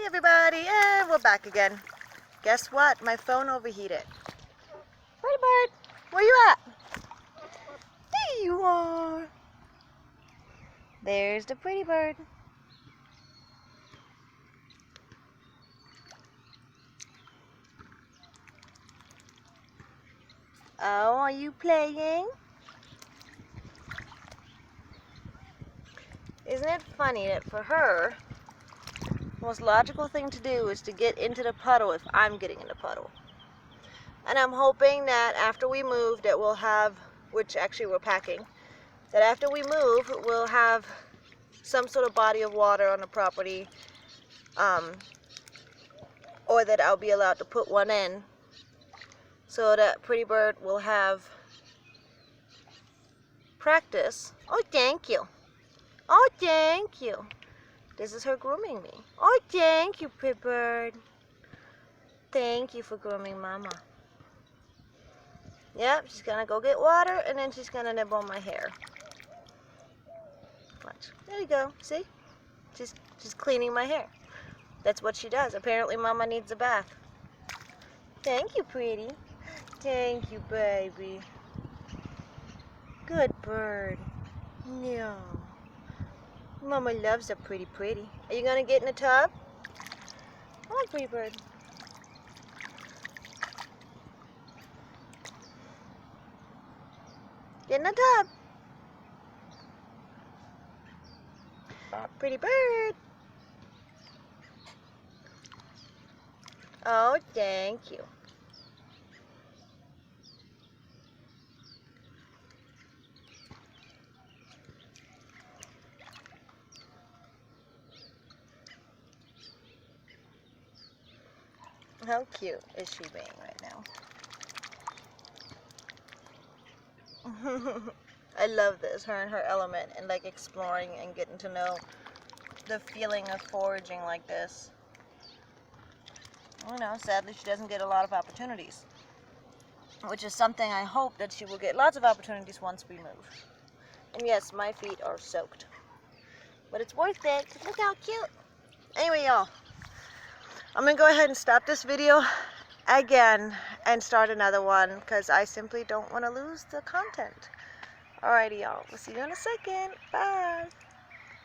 everybody, and we're back again. Guess what? My phone overheated. Pretty bird, where you at? There you are. There's the pretty bird. Oh, are you playing? Isn't it funny that for her, the most logical thing to do is to get into the puddle if I'm getting in the puddle. And I'm hoping that after we move that we'll have, which actually we're packing, that after we move we'll have some sort of body of water on the property, or that I'll be allowed to put one in so that pretty bird will have practice. Oh, thank you. Oh, thank you. This is her grooming me. Oh, thank you, pretty bird. Thank you for grooming Mama. Yep, she's gonna go get water and then she's gonna nibble my hair. Watch. There you go. See? She's cleaning my hair. That's what she does. Apparently Mama needs a bath. Thank you, pretty. Thank you, baby. Good bird. Yeah. Mama loves a pretty. Are you gonna get in the tub? Come on, pretty bird. Get in the tub. Pretty bird. Oh, thank you. How cute is she being right now? I love this, her in her element, and like exploring and getting to know the feeling of foraging like this. You know, sadly she doesn't get a lot of opportunities, which is something I hope that she will get lots of opportunities once we move. And yes, my feet are soaked, but it's worth it. Look how cute. Anyway, y'all, I'm gonna go ahead and stop this video again and start another one because I simply don't want to lose the content. Alrighty, y'all. We'll see you in a second. Bye.